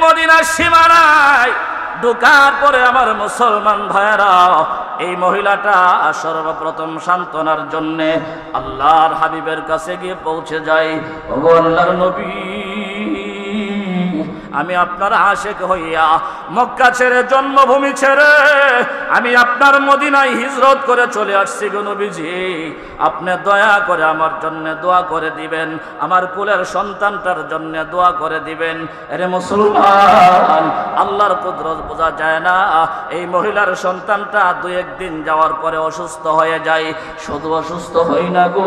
মদিনার সীমানায় ঢোকার পরে আমার মুসলমান ভাইরা, এই মহিলাটা সর্বপ্রথম সান্ত্বনার জন্য আল্লাহর হাবিবের কাছে গিয়ে পৌঁছে যায়। ওগো আল্লাহর নবী, আমি আপনার আশিক হইয়া মক্কা ছেড়ে, জন্মভূমি ছেড়ে আমি আপনার মদিনায় হিজরত করে চলে আসছি গো নবীজি। আপনি দয়া করে আমার জন্য দোয়া করে দিবেন, আমার কুলের সন্তানটার জন্য দোয়া করে দিবেন। আরে মুসলমান, আল্লাহর কুদরত বোঝা যায় না। এই মহিলার সন্তানটা দুই একদিন যাওয়ার পরে অসুস্থ হয়ে যায়। শুধু অসুস্থ হই না গো,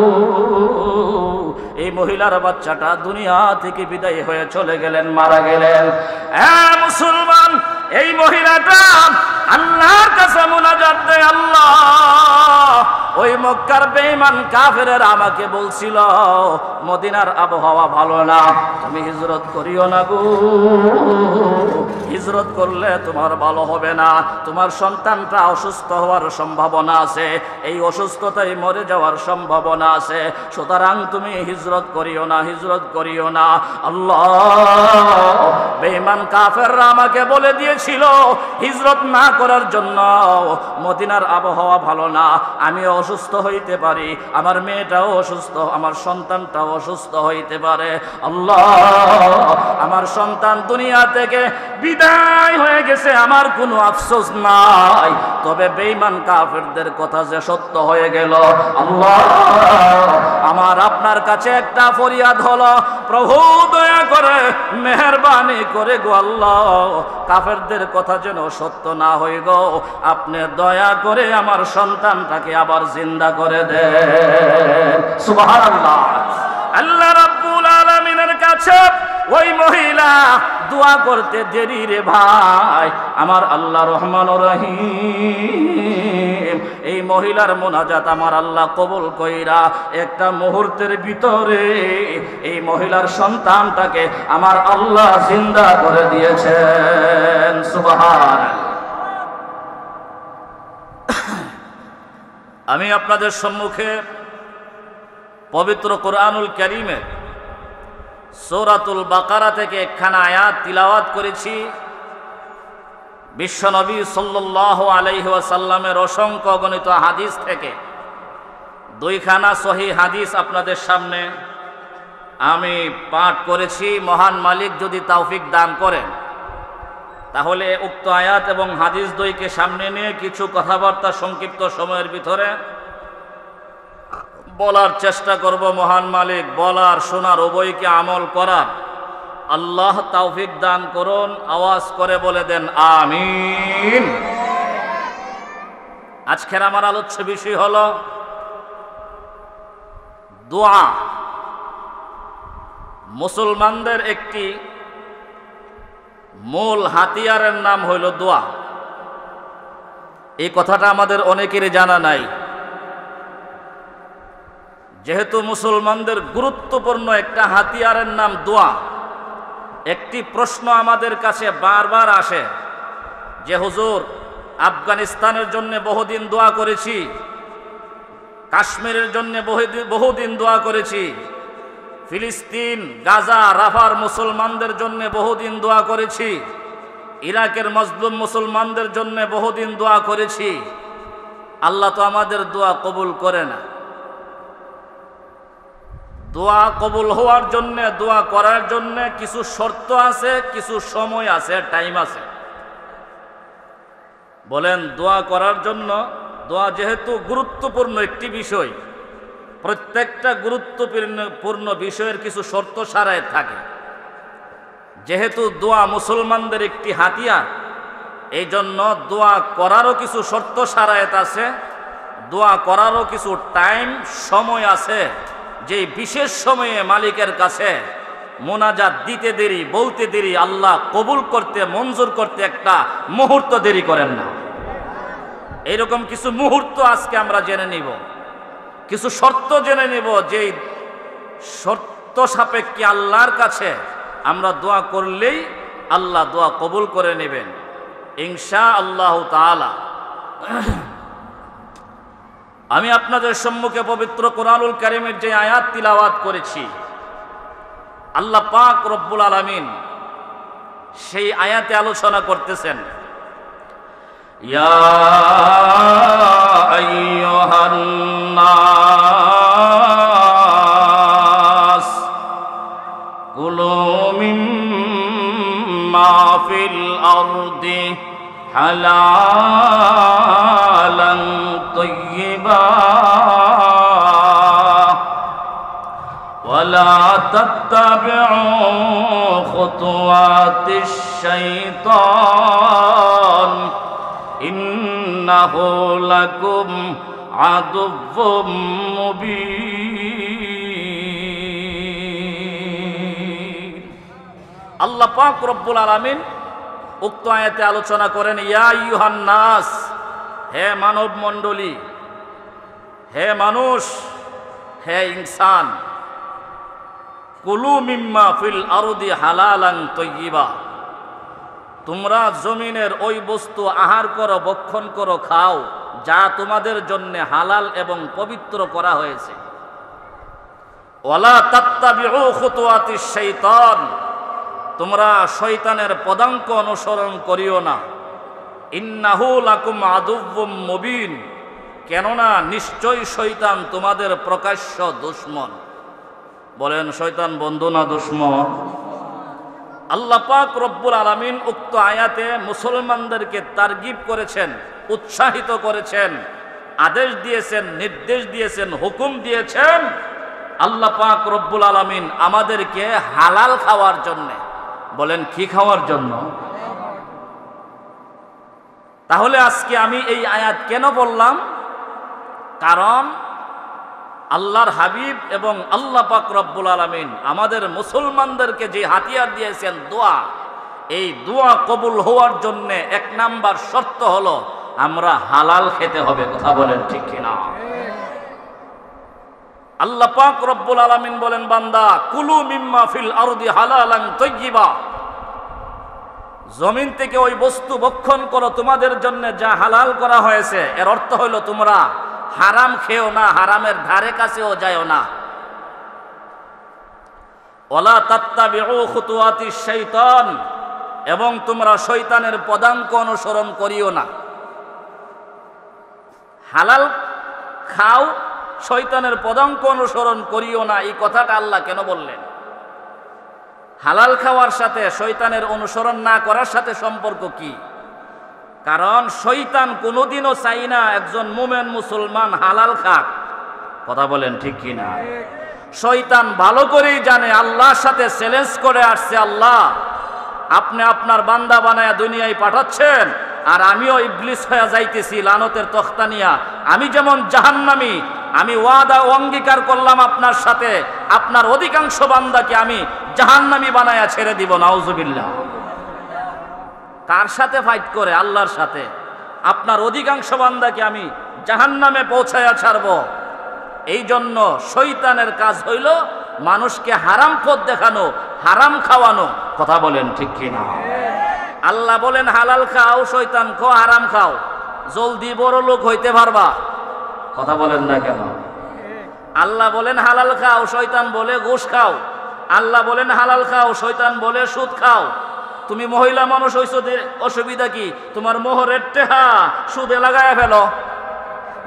এই মহিলার বাচ্চাটা দুনিয়া থেকে বিদায় হয়ে চলে গেলেন, মারা গেলেন। মুসলমান, এই মহিলাটা আল্লাহর কাছে মুনাজাত দেয়, আল্লাহ, ওই মক্কার বেঈমান কাফেরেরা আমাকে বলছিল মদিনার আবহাওয়া ভালো না, তুমি হিজরত করিও না গো, হিজরত করলে তোমার ভালো হবে না, তোমার সন্তানটা অসুস্থ হওয়ার সম্ভাবনা আছে, এই অসুস্থতায় মরে যাওয়ার সম্ভাবনা আছে, সুতরাং তুমি হিজরত করিও না, হিজরত করিও না। আল্লাহ, বেঈমান কাফেররা আমাকে বলে দিয়েছিল হিজরত না করার জন্য, মদিনার আবহাওয়া ভালো না, আমি অসুস্থ হইতে পারি, আমার মেয়েটাও অসুস্থ, আমার সন্তানটাও অসুস্থ হইতে পারে। আল্লাহ, আমার সন্তান দুনিয়া থেকে বিদায় হয়ে গেছে, আমার কোনো আফসোস নাই, তবে বেঈমান কাফেরদের কথা যে সত্য হয়ে গেল। আল্লাহ, আমার আপনার কাছে একটা ফরিয়াদ হলো, প্রভু দয়া করে মেহেরবানি করে গো আল্লাহ, কাফেরদের কথা যেন সত্য না হই গো, আপনি দয়া করে আমার সন্তানটাকে আবার জিন্দা করে দেন। সুবহানাল্লাহ। আল্লাহ রাব্বুল আলামিনের কাছে ওই মহিলা দোয়া করতে দেরি রে ভাই, আমার আল্লাহ রহমানুর রহিম এই মহিলার মুনাজাত আমার আল্লাহ কবুল কইরা একটা মুহূর্তের ভিতরে এই মহিলার সন্তানটাকে আমার আল্লাহ জিন্দা করে দিয়েছেন। সুবহানাল্লাহ। আমি আপনাদের সম্মুখে পবিত্র কোরআনুল কারীমের সূরাতুল বাকারা থেকে একখানা আয়াত তিলাওয়াত করেছি। বিশ্বনবী সাল্লাল্লাহু আলাইহি ওয়াসাল্লামের অসংখ্য গণিত হাদিস থেকে দুইখানা সহিহ হাদিস আপনাদের সামনে আমি পাঠ করেছি। মহান মালিক যদি তৌফিক দান করেন তাহলে উক্ত আয়াত এবং হাদিস দুইকে সামনে নিয়ে কিছু কথাবার্তা সংক্ষিপ্ত সময়ের ভিতরে বলার চেষ্টা করব। মহান মালিক বলার, শোনার, উভয়কে আমল করার আল্লাহ তৌফিক দান করুন। আওয়াজ করে বলে দেন আমিন। আজকের আমার আলোচ্য বিষয় হলো দোয়া। মুসলমানদের একটি মূল হাতিয়ারের নাম হইল দোয়া। এই কথাটা আমাদের অনেকেরই জানা নাই। যেহেতু মুসলমানদের গুরুত্বপূর্ণ একটা হাতিয়ারের নাম দোয়া, একটি প্রশ্ন আমাদের কাছে বারবার আসে যে হুজুর, আফগানিস্তানের জন্য বহুদিন দোয়া করেছি, কাশ্মীরের জন্য বহুদিন দোয়া করেছি, ফিলিস্তিন, গাজা, রাফার মুসলমানদের জন্য বহুদিন দোয়া করেছি, ইরাকের মজলুম মুসলমানদের জন্য বহুদিন দোয়া করেছি, আল্লাহ তো আমাদের দোয়া কবুল করে না। দোয়া কবুল হওয়ার জন্য, দোয়া করার জন্য কিছু শর্ত আছে, কিছু সময় আছে, টাইম আছে। বলেন, দোয়া করার জন্য, দোয়া যেহেতু গুরুত্বপূর্ণ একটি বিষয়, প্রত্যেকটা গুরুত্বপূর্ণ বিষয়ের কিছু শর্ত সারায় থাকে। যেহেতু দোয়া মুসলমানদের একটি হাতিয়ার, এই জন্য দোয়া করারও কিছু শর্ত সারায়ত আছে, দোয়া করারও কিছু টাইম, সময় আছে। যে বিশেষ সময়ে মালিকের কাছে মোনাজাত দিতে দেরি, বলতে দেরি, আল্লাহ কবুল করতে, মঞ্জুর করতে একটা মুহূর্ত দেরি করেন না। এইরকম কিছু মুহূর্ত আজকে আমরা জেনে নিব, কিছু শর্ত জেনে নিব, যে শর্ত সাপেক্ষে আল্লাহর কাছে আমরা দোয়া করলেই আল্লাহ দোয়া কবুল করে নেবেন ইনশাআল্লাহ তাআলা। আমি আপনাদের সম্মুখে পবিত্র কোরআনুল কারীমের যে আয়াত তিলাওয়াত করেছি, আল্লাহ পাক রব্বুল আলামিন সেই আয়াতে আলোচনা করতেছেন। ইয়া আইয়ুহান নাস কুলু মিম্মা ফিল আরদি হালালান তাইয়্যিবা ওয়ালা তাত্তাবিউ খুতুওয়াতিশ শাইতান ইন্নাহু লাকুম আদুউম মুবিন। আল্লাহ পাক রব্বুল আলামিন উক্ত আয়াতে আলোচনা করেন, ইয়া আইয়ুহান নাস, হে মানব মণ্ডলী, হে মানুষ, হে ইনসান, কুলু মিম্মা ফিল আরদি হালালান তাইয়্যিবা, তোমরা জমিনের ওই বস্তু আহার করো, ভক্ষণ করো, খাও যা তোমাদের জন্য হালাল এবং পবিত্র করা হয়েছে। ওয়ালা তাত্তাবিউ খুতুওয়াতিশ শাইতান, তোমরা শয়তানের পদাঙ্ক অনুসরণ করিও না। ইন্নাহু লাকুম আদুউম মুবিন, কেননা নিশ্চয় শয়তান তোমাদের প্রকাশ্য দুশমন। বলেন, শয়তান বন্ধু না দুশমন? আল্লাহ পাক রব্বুল আলামিন উক্ত আয়াতে মুসলমানদেরকে তারগিব করেছেন, উৎসাহিত করেছেন, আদেশ দিয়েছেন, নির্দেশ দিয়েছেন, হুকুম দিয়েছেন। আল্লাহ পাক রব্বুল আলামিন আমাদেরকে হালাল খাওয়ার জন্য। বলেন, কি খাওয়ার জন্য? তাহলে আজকে আমি এই আয়াত কেন বললাম? কারণ আল্লাহর হাবিব এবং আল্লাহ পাক রব্বুল আলামিন আমাদের মুসলমানদেরকে যে হাতিয়ার দিয়েছেন দোয়া, এই দোয়া কবুল হওয়ার জন্য এক নাম্বার শর্ত হলো আমরা হালাল খেতে হবে। কথা বলেন, ঠিক কিনা? আল্লাহ পাক রব্বুল আলামিন বলেন, বান্দা কুলু মিম্মা ফিল আরদি হালালান তাইয়্যিবা, জমিন থেকে ওই বস্তু ভক্ষণ করো তোমাদের জন্য যা হালাল করা হয়েছে। এর অর্থ হইল তোমরা হারাম খেও না, হারামের ধারে কাছেও যাও না। ওয়ালা তাত্তাবিউ খুতুওয়াতিশ শাইতান, এবং তোমরা শয়তানের পদাঙ্ক অনুসরণ করিও না। হালাল খাও, শয়তানের পদাঙ্ক অনুসরণ করিও না, এই কথাটা আল্লাহ কেন বললেন? হালাল খাওয়ার সাথে শয়তানের অনুসরণ না করার সাথে সম্পর্ক কি? কারণ শয়তান কোনোদিনও চাই না একজন মুমিন মুসলমান হালাল খাক। কথা বলেন, ঠিক কিনা? শয়তান ভালো করেই জানে, আল্লাহর সাথে চ্যালেঞ্জ করে আসছে, আল্লাহ আপনি আপনার বান্দা বানায়া দুনিয়ায় পাঠাচ্ছেন, আর আমিও ইবলিস হয়ে যাইতেছি লানতের তখতা নিয়া। আমি যেমন জাহান্নামী, আমি ওয়াদা অঙ্গীকার করলাম আপনার সাথে, আপনার অধিকাংশ বান্দাকে আমি জাহান্নামী বানায়া ছেড়ে দিব। নাউজুবিল্লাহ। কার সাথে ফাইট করে? আল্লাহর সাথে। আপনার অধিকাংশ বান্দাকে আমি জাহান্নামে পৌঁছায়া ছাড়ব। এই জন্য শয়তানের কাজ হইল মানুষকে হারাম পথ দেখানো, হারাম খাওয়ানো। কথা বলেন, ঠিক কিনা? আল্লাহ বলেন হালাল খাও, শয়তান খাও, হারাম খাও, জলদি বড় লোক হইতে পারবা। কথা বলেন না কেন? আল্লাহ বলেন হালাল খাও, শয়তান বলে ঘুষ খাও। আল্লাহ বলেন হালাল খাও, শয়তান বলে সুদ খাও। তুমি মহিলা মানুষ হইছো, অসুবিধা কি? তোমার মোহরের টেহা সুদে লাগায় ফেলো,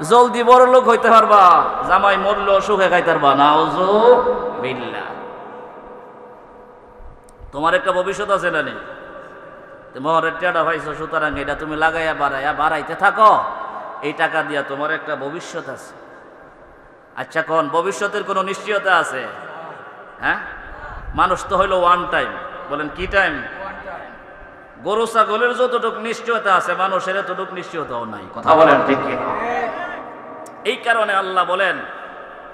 জলদি বড় লোক হইতে পারবা, জামাই মরলেও সুখে খাইতে পারবা। নাউজুবিল্লাহ। তোমার একটা ভবিষ্যৎ আছে না নেই? মোহরের টেহাটা পাইছো, সুতরাং এটা তুমি লাগাইয়া বাড়াইতে থাকো, এই টাকা দিয়া তোমার একটা ভবিষ্যৎ আছে। আচ্ছা, কোন ভবিষ্যতের কোনো নিশ্চয়তা আছে? হ্যাঁ, মানুষ তো হইলো ওয়ান টাইম। বলেন, কি টাইম? গরু ছাগলের যতটুক নিশ্চয়তা আছে মানুষের এতটুক নিশ্চয়তাও নাই। কথা বলেন, ঠিক কি? এই কারণে আল্লাহ বলেন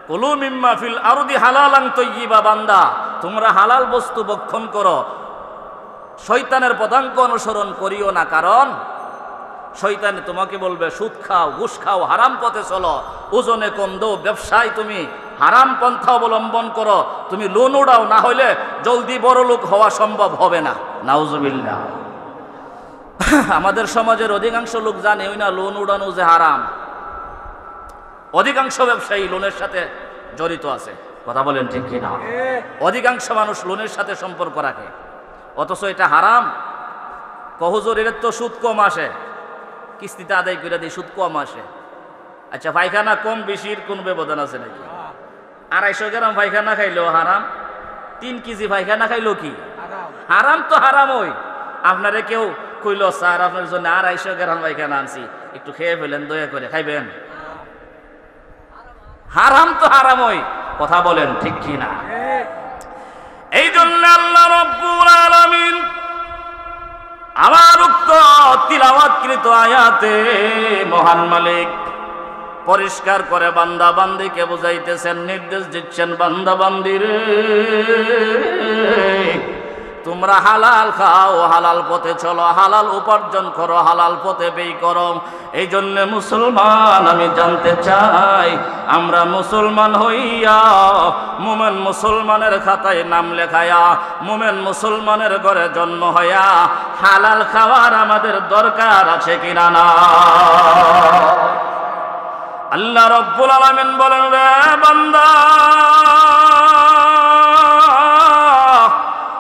কুলু মিম্মা ফিল আরদি হালালান তাইয়্যিবা, বান্দা তোমরা হালাল বস্তু ভক্ষণ করো, শয়তানের পদাঙ্ক অনুসরণ করিও না। কারণ শয়তান তোমাকে বলবে সুদ খাও, ঘুষ খাও, হারাম পথে চলো, ওজনে কম দাও, ব্যবসায় তুমি হারাম পন্থা অবলম্বন করো, তুমি লোন উড়াও, না হইলে জলদি বড় লোক হওয়া সম্ভব হবে না। নাউজুবিল্লাহ। আমাদের সমাজের অধিকাংশ লোক জানে ওই না লোন উড়ানো যে হারাম। অধিকাংশ ব্যবসায়ী লোনের সাথে জড়িত আছে। কথা বলেন, ঠিক কিনা? অধিকাংশ মানুষ লোনের সাথে সম্পর্ক রাখে। অথচ এটা হারাম। হুজুর এর তো সুদ কম আসে, কিস্তিতে আদায় করে দিই, সুদ কম আসে। আচ্ছা, পায়খানা কম বেশির কোন ব্যবধান আছে নাকি? 250 গ্রাম পায়খানা খাইলেও হারাম, 3 কেজি পায়খানা খাইলেও কি হারাম? তো হারাম। ওই আপনারে কেউ কইল স্যার আপনার জন্য 250 গ্রাম পায়খানা আনছি, একটু খেয়ে ফেলেন, দয়া করে খাইবেন? হারাম তো হারাম। ওই কথা বলেন ঠিক কি না? এই জন্য আল্লাহ রাব্বুল আলামিন আমার উক্ত তিলাওয়াতকৃত আয়াতে মহান মালিক পরিষ্কার করে বান্দা বান্দিকে বুঝাইতেছেন, নির্দেশ দিচ্ছেন, বান্দা বান্দিরে তোমরা হালাল খাও, হালাল পথে চলো, হালাল উপার্জন করো, হালাল পথে ব্যয় করো। এই জন্য মুসলমান আমি জানতে চাই, আমরা মুসলমান হইয়া মুমিন মুসলমানের খাতায় নাম লেখায়া মুমিন মুসলমানের ঘরে জন্ম হইয়া হালাল খাওয়ার আমাদের দরকার আছে কিনা না? আল্লাহ রাব্বুল আলামিন বলেন, রে বান্দা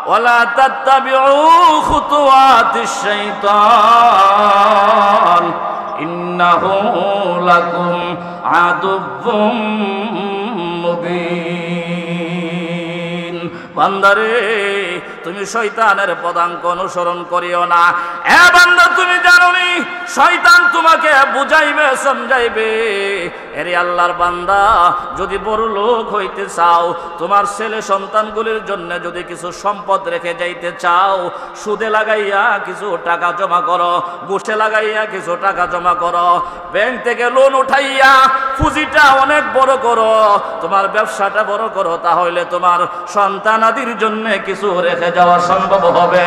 ওয়ালা তাত্তাবিউ খুতুওয়াতিশ শাইতান ইন্নাহু লাকুম আদুউম মুবিন। বান্দারে তুমি শয়তানের পদাঙ্ক অনুসরণ করিও না। এ বান্দা, তুমি জানো নি শয়তান তোমাকে বুঝাইবে, সমঝাইবে। এরে আল্লাহর বান্দা, যদি বড় লোক হইতে চাও, তোমার ছেলে সন্তানগুলির জন্য যদি কিছু সম্পদ রেখে যাইতে চাও, সুদে লাগাইয়া কিছু টাকা জমা করো, ঘুষে লাগাইয়া কিছু টাকা জমা করো, ব্যাংক থেকে লোন উঠাইয়া পুঁজিটা অনেক বড় করো, তোমার ব্যবসাটা বড় করো, তাহলে তোমার সন্তানাদির জন্য কিছু রেখে যাওয়া সম্ভব হবে।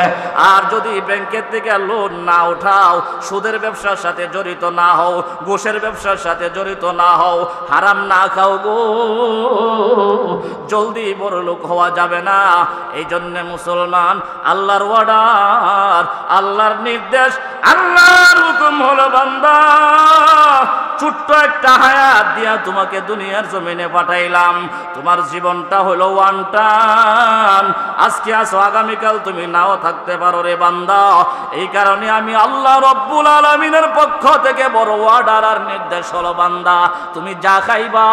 আর যদি ব্যাংকের থেকে লোন না উঠাও, সুদের ব্যবসার সাথে জড়িত না হও, ঘুষের ব্যবসার সাথে জড়িত না হও, হারাম না খাও গো, জলদি বড় লোক হওয়া যাবে না। এই জন্য মুসলমান, আল্লাহর অর্ডার, আল্লাহর নির্দেশ, আল্লাহর হুকুম হলো বান্দা ছোট্ট একটা হায়াত দিয়া তোমাকে দুনিয়ার জমিনে পাঠাইলাম। তোমার জীবনটা হলো ওয়ান টাইম। আজকে আসো, আগামীকাল তুমি নাও থাকতে পারো রে বান্দা। এই কারণে আমি আল্লাহ রব্বুল আলামিনের পক্ষ থেকে বড় অর্ডার আর নির্দেশ হলো, বান্দা তুমি যা খাইবা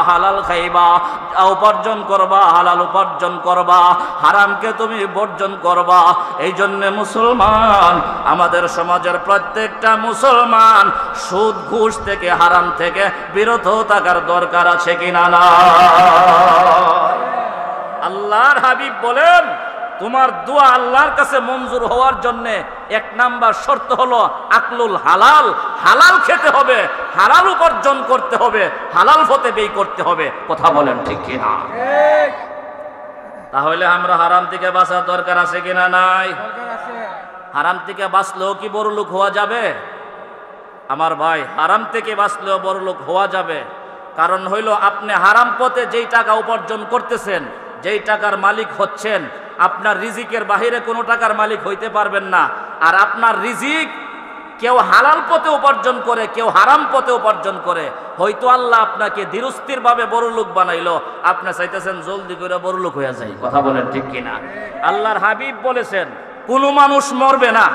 হালাল খাইবা, যা উপার্জন করবা হালাল উপার্জন করবা, হারামকে তুমি বর্জন করবা। এই জন্য মুসলমান, আমাদের সমাজের প্রত্যেকটা মুসলমান সুদ ঘুষ থেকে হারাম থেকে বিরত থাকার দরকার আছে কিনা না? আল্লাহর হাবিব বলেন, তোমার দোয়া আল্লাহর কাছে মঞ্জুর হওয়ার জন্য 1 নাম্বার শর্ত হলো আকলুল হালাল। হালাল খেতে হবে, হালাল উপার্জন করতে হবে, হালাল পথে ব্যয় করতে হবে। কথা বলেন ঠিক কিনা? তাহলে আমরা হারাম থেকে বাঁচার দরকার আছে কিনা নাই? হারাম থেকে বাঁচলেও কি বড় লোক হওয়া যাবে? আমার ভাই, হারাম থেকে বাঁচলেও বড় লোক হওয়া যাবে। কারণ হইল, আপনি হারাম পথে যেই টাকা উপার্জন করতেছেন, যেই টাকার মালিক হচ্ছেন, আপনার রিজিকের বাহিরে কোনো টাকার মালিক হইতে পারবেন না। আর আপনার রিজিক কেউ হালাল পথে উপার্জন করে, কেউ হারাম পথে উপার্জন করে। হয়তো আল্লাহ আপনাকে ধীরস্থির ভাবে বড় লোক বানাইলো, আপনি চাইতেছেন জলদি করে বড় লোক হয়ে যায়। কথা বলেন ঠিক কিনা? আল্লাহর হাবিব বলেছেন, কোনো মানুষ মরবে না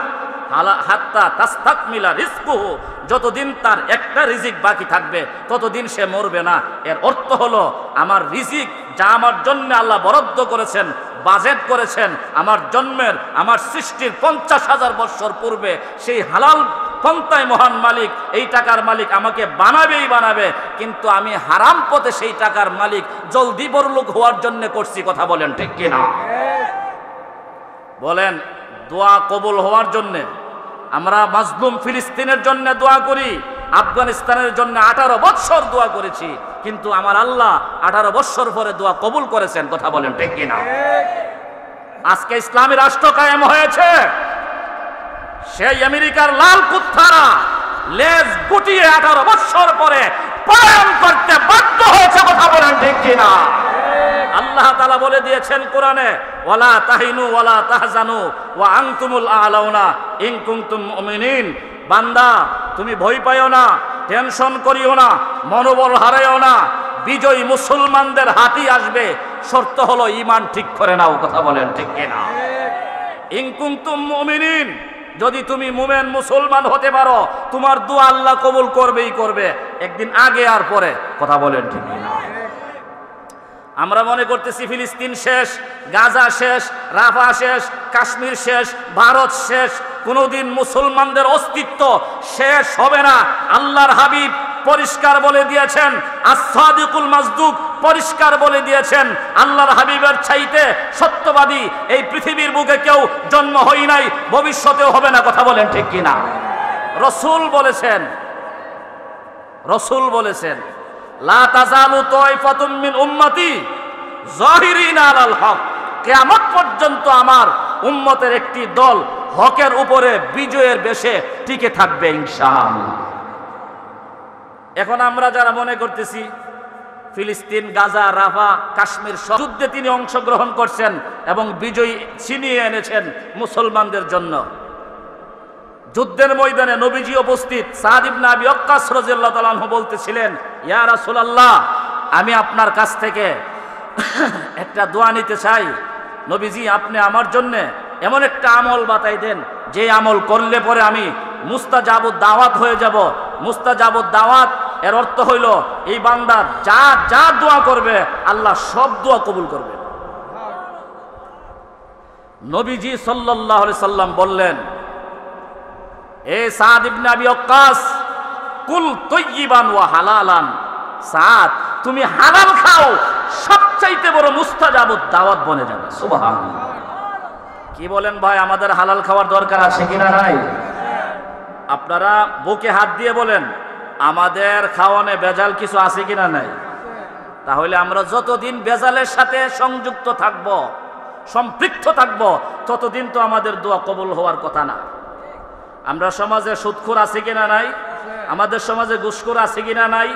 হাত্তা তাস্তাকমিলা রিজকুহু, যতদিন তার একটা রিজিক বাকি থাকবে ততদিন সে মরবে না। এর অর্থ হলো, আমার রিজিক যা আমার জন্য আল্লাহ বরাদ্দ করেছেন, বাজেট করেছেন, আমার জন্মের, আমার সৃষ্টির 50,000 বছর পূর্বে, সেই হালাল পন্থায় মহান মালিক, এই টাকার মালিক আমাকে বানাবেই বানাবে। কিন্তু আমি হারাম পথে সেই টাকার মালিক জলদি বড়লোক হওয়ার জন্য করছি। কথা বলেন ঠিক কিনা? বলেন, দোয়া কবুল হওয়ার জন্য আমরা মাজলুম ফিলিস্তিনের জন্য দোয়া করি, আফগানিস্তানের জন্য 18 বছর দোয়া করেছি, কিন্তু আমার আল্লাহ 18 বছর পরে দোয়া কবুল করেছেন। কথা বলেন ঠিক কিনা? আজকে ইসলামী রাষ্ট্র কায়েম হয়েছে, সেই আমেরিকার লাল কুত্তারা লেজ গুটিয়ে 18 বছর পরে পলায়ন করতে বাধ্য হয়েছে। কথা বলেন ঠিক কিনা? আল্লাহ তাআলা বলে দিয়েছেন কোরআনে, ওয়ালা তাহিনু ওয়ালা তাহজানু ওয়া আনতুমুল আ'লাউনা ইন কুনতুম মুমিনিন। বান্দা, তুমি ভয় পাইও না, টেনশন করিও না, মনোবল হারাইও না, বিজয়ী মুসলমানদের হাতই আসবে। শর্ত হলো ঈমান ঠিক করে নাও। কথা বলেন ঠিক কিনা? ইন কুনতুম মুমিনিন, যদি তুমি মুমিন মুসলমান হতে পারো তোমার দোয়া আল্লাহ কবুল করবেই করবে, একদিন আগে আর পরে। কথা বলেন ঠিক না? আমরা মনে করতেছি ফিলিস্তিন শেষ, গাজা শেষ, রাফা শেষ, কাশ্মীর শেষ, ভারত শেষ। কোনোদিন মুসলমানদের অস্তিত্ব শেষ হবে না। আল্লাহর হাবিব পরিষ্কার বলে দিয়েছেন, as-সাদিকুল মাসদুক পরিষ্কার বলে দিয়েছেন, আল্লাহর হাবিবের চাইতে সত্যবাদী এই পৃথিবীর বুকে কেউ জন্ম হয় নাই, ভবিষ্যতেও হবে না। কথা বলেন ঠিক কিনা? রাসূল বলেছেন লা তাজালু তাইফাতুম মিন উম্মতি যাহিরিনা আলাল হক, কিয়ামত পর্যন্ত আমার উম্মতের একটি দল হকের উপরে বিজয়ের বেশে টিকে থাকবে ইনশাআল্লাহ। এখন আমরা যারা মনে করতেছি ফিলিস্তিন, গাজা, রাফা, কাশ্মীর যুদ্ধে তিনি অংশগ্রহণ করছেন এবং বিজয় ছিনিয়ে এনেছেন মুসলমানদের জন্য। যুদ্ধের ময়দানে নবীজি উপস্থিত। সাদ ইবনে আবি ওয়াক্কাস রাদিয়াল্লাহু তাআলা আনহু বলতেছিলেন, ইয়া রাসূলুল্লাহ, আমি আপনার কাছ থেকে একটা দোয়া নিতে চাই। নবীজি, আপনি আমার জন্য এমন একটা আমল বাতাই দেন যে আমল করলে পরে আমি মুস্তাজাবুদ দাওয়াত হয়ে যাব। মুস্তাজাবুদ দাওয়াত এর অর্থ হইল এই বান্দা যা যা দোয়া করবে আল্লাহ সব দোয়া কবুল করবে। নবীজি সাল্লাল্লাহু আলাইহি সাল্লাম বললেন, এ সাদ ইবনে আবি ওয়াক্কাস, কুল তাইয়িবান ওয়া হালালান। সাদ, তুমি হালাল খাও, সবচাইতে বড় মুস্তাজাবুদ দাওয়াত বনে যাবে। সুবহানাল্লাহ। কি বলেন ভাই, আমাদের হালাল খাওয়ার দরকার আছে কিনা নাই? আপনারা বুকে হাত দিয়ে বলেন, আমাদের খাওয়ানে ভেজাল কিছু আছে কিনা নাই? তাহলে আমরা যতদিন ভেজালের সাথে সংযুক্ত থাকব, সম্পৃক্ত থাকব, ততদিন তো আমাদের দোয়া কবুল হওয়ার কথা না। আমরা সমাজে সুদখোর আছে কিনা নাই? আমাদের সমাজে ঘুষখোর আছে কিনা নাই?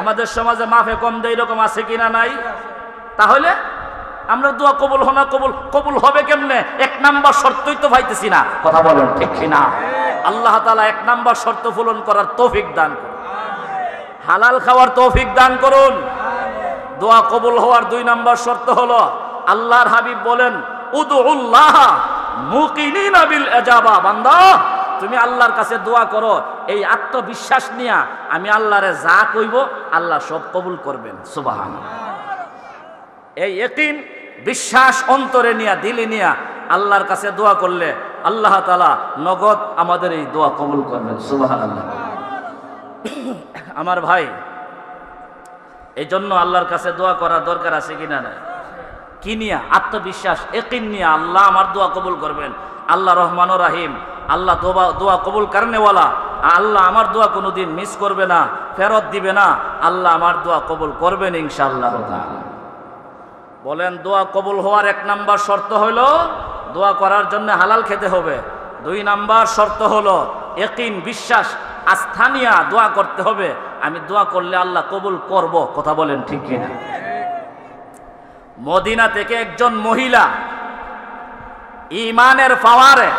আমাদের সমাজে মাফে কম দেয় এরকম আছে কিনা নাই? তাহলে আমরা দোয়া কবুল কবুল হবে কেমনে? এক নাম্বার শর্তই তো পাইতেছি না। কথা বলেন ঠিক কিনা? আল্লাহ তাআলা এক নাম্বার শর্ত পূরণ করার তৌফিক দান করুন, হালাল খাওয়ার তৌফিক দান করুন। দোয়া কবুল হওয়ার 2 নাম্বার শর্ত হলো, আল্লাহর হাবিব বলেন, উদউল্লাহ মুকিনিনা বিল ইজাবা। বান্দা, তুমি আল্লাহর কাছে দোয়া করো এই আত্মবিশ্বাস নিয়া, আমি আল্লাহরে যা কইব আল্লাহ সব কবুল করবেন। সুবহানাল্লাহ। এই ইয়াকিন, বিশ্বাস অন্তরে নিয়া, দিলে নিয়া আল্লাহর কাছে দোয়া করলে আল্লাহ তাআলা নগদ আমাদের এই দোয়া কবুল করবেন। সুবহানাল্লাহ। আমার ভাই, এই জন্য আল্লাহর কাছে দোয়া করার দরকার আছে কিনা নাই? কি নিয়া? আত্মবিশ্বাস, ইয়াকিন নিয়া আল্লাহ আমার দোয়া কবুল করবেন। আল্লাহ রহমান ও রাহিম, আল্লাহ দোয়া কবুল করনেওয়ালা, আল্লাহ আমার দোয়া কোনোদিন মিস করবে না, ফেরত দিবে না। আল্লাহ আমার দোয়া কবুল করবেন ইনশাআল্লাহ তাআলা। বলেন, দোয়া কবুল হওয়ার 1 নাম্বার শর্ত হলো দোয়া করার জন্য হালাল খেতে হবে। 2 নাম্বার শর্ত হলো ইয়াকিন, বিশ্বাস, আস্থা নিয়ে দোয়া করতে হবে, আমি দোয়া করলে আল্লাহ কবুল করব। কথা বলেন ঠিক কিনা? মদিনা থেকে একজন মহিলা ঈমানের পাওয়ারে